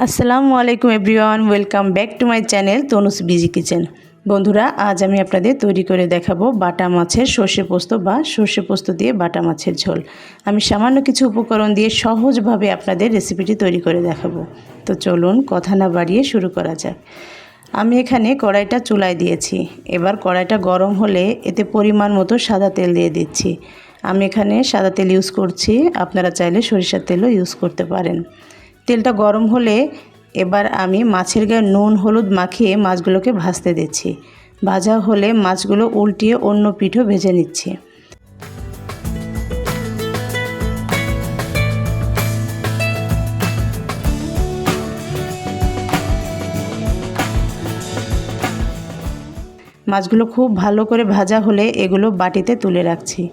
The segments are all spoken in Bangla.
আসসালামু আলাইকুম everyone, welcome back to my channel Tanu's busy kitchen. বন্ধুরা, আজ আমি আপনাদের তৈরি করে দেখাবো বাটা মাছের সর্ষে পোস্ত বা সর্ষে পোস্ত দিয়ে বাটা মাছের ঝোল। আমি সামান্য কিছু উপকরণ দিয়ে সহজভাবে আপনাদের রেসিপিটি তৈরি করে দেখাবো। তো চলুন কথা না বাড়িয়ে শুরু করা যাক। আমি এখানে কড়াইটা চুলায় দিয়েছি। এবার কড়াইটা গরম হলে এতে পরিমাণ মতো সাদা তেল দিয়ে দিচ্ছি। আমি এখানে সাদা তেল ইউজ করছি, আপনারা চাইলে সরিষার তেলও ইউজ করতে পারেন। তেলটা গরম হলে এবার আমি মাছের গায়ে নুন হলুদ মাখিয়ে মাছগুলোকে ভাজতে দিচ্ছি। ভাজা হলে মাছগুলো উল্টিয়ে অন্য পিঠও ভেজে নিচ্ছি। মাছগুলো খুব ভালো করে ভাজা হলে এগুলো বাটিতে তুলে রাখছি।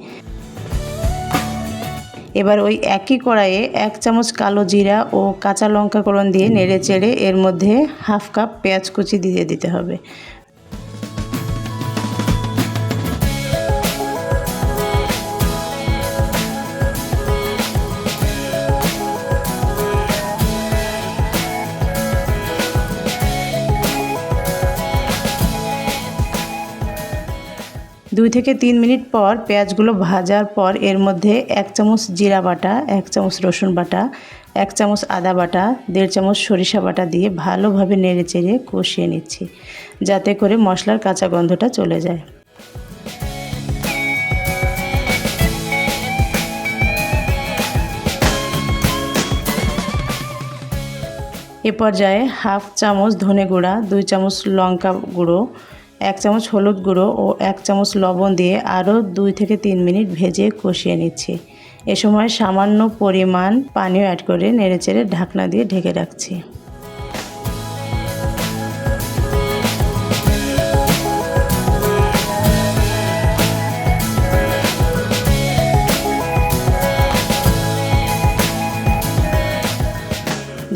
এবার ওই একই কড়াইয়ে 1 চামচ কালো জিরা ও কাঁচা লঙ্কা ফোড়ন দিয়ে নেড়ে চেড়ে এর মধ্যে হাফ কাপ পেঁয়াজ কুচি দিয়ে দিতে হবে। দুই থেকে 3 মিনিট পর পেঁয়াজগুলো ভাজার পর এর মধ্যে 1 চামচ জিরা বাটা, 1 চামচ রসুন বাটা, 1 চামচ আদা বাটা, 1.5 চামচ সরিষা বাটা দিয়ে ভালোভাবে নেড়ে চেড়ে কষিয়ে নিচ্ছি, যাতে করে মশলার কাঁচা গন্ধটা চলে যায়। এ পর্যায়ে হাফ চামচ ধনে গুঁড়া, 2 চামচ লঙ্কা গুঁড়ো, 1 চামচ হলুদ গুঁড়ো ও 1 চামচ লবণ দিয়ে আরও 2 থেকে 3 মিনিট ভেজে কষিয়ে নিচ্ছি। এ সময় সামান্য পরিমাণ পানিও অ্যাড করে নেড়েচেড়ে ঢাকনা দিয়ে ঢেকে রাখছি।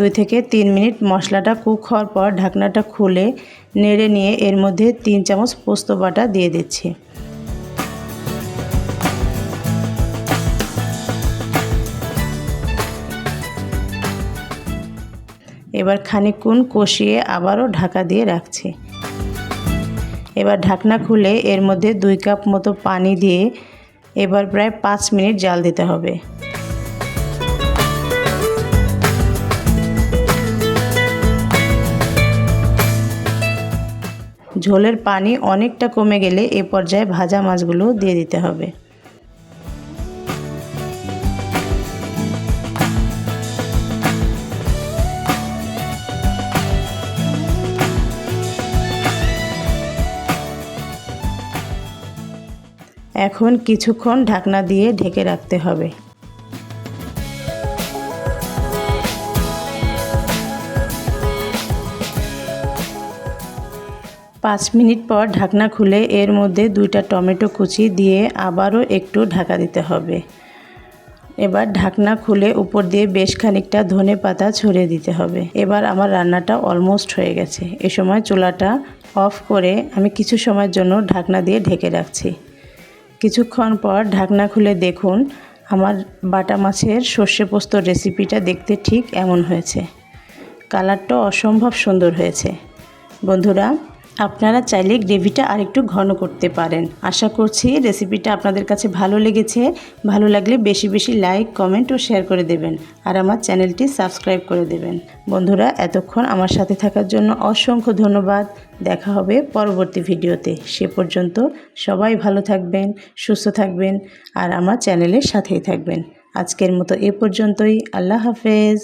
দুই থেকে 3 মিনিট মশলাটা কুক হওয়ার পর ঢাকনাটা খুলে নেড়ে নিয়ে এর মধ্যে 3 চামচ পোস্ত বাটা দিয়ে দিচ্ছি। এবার খানিকক্ষণ কষিয়ে আবারও ঢাকা দিয়ে রাখছি। এবার ঢাকনা খুলে এর মধ্যে 2 কাপ মতো পানি দিয়ে এবার প্রায় 5 মিনিট জাল দিতে হবে। ঝোলের পানি অনেকটা কমে গেলে এ পর্যায়ে ভাজা মাছগুলো দিয়ে দিতে হবে। এখন কিছুক্ষণ ঢাকনা দিয়ে ঢেকে রাখতে হবে। 5 মিনিট পর ঢাকনা খুলে এর মধ্যে 2টা টমেটো কুচি দিয়ে আবারও একটু ঢাকা দিতে হবে। এবার ঢাকনা খুলে উপর দিয়ে বেশ খানিকটা ধনে পাতা ছড়িয়ে দিতে হবে। এবার আমার রান্নাটা অলমোস্ট হয়ে গেছে। এ সময় চুলাটা অফ করে আমি কিছু সময়ের জন্য ঢাকনা দিয়ে ঢেকে রাখছি। কিছুক্ষণ পর ঢাকনা খুলে দেখুন, আমার বাটা মাছের সর্ষে পোস্ত রেসিপিটা দেখতে ঠিক এমন হয়েছে। কালারটা অসম্ভব সুন্দর হয়েছে। বন্ধুরা, আপনারা চাইলে গ্রেভিটা আরেকটু ঘন করতে পারেন। আশা করছি রেসিপিটা আপনাদের কাছে ভালো লেগেছে। ভালো লাগলে বেশি বেশি লাইক, কমেন্ট ও শেয়ার করে দেবেন আর আমার চ্যানেলটি সাবস্ক্রাইব করে দেবেন। বন্ধুরা, এতক্ষণ আমার সাথে থাকার জন্য অসংখ্য ধন্যবাদ। দেখা হবে পরবর্তী ভিডিওতে। সে পর্যন্ত সবাই ভালো থাকবেন, সুস্থ থাকবেন আর আমার চ্যানেলের সাথেই থাকবেন। আজকের মতো এ পর্যন্তই। আল্লাহ হাফেজ।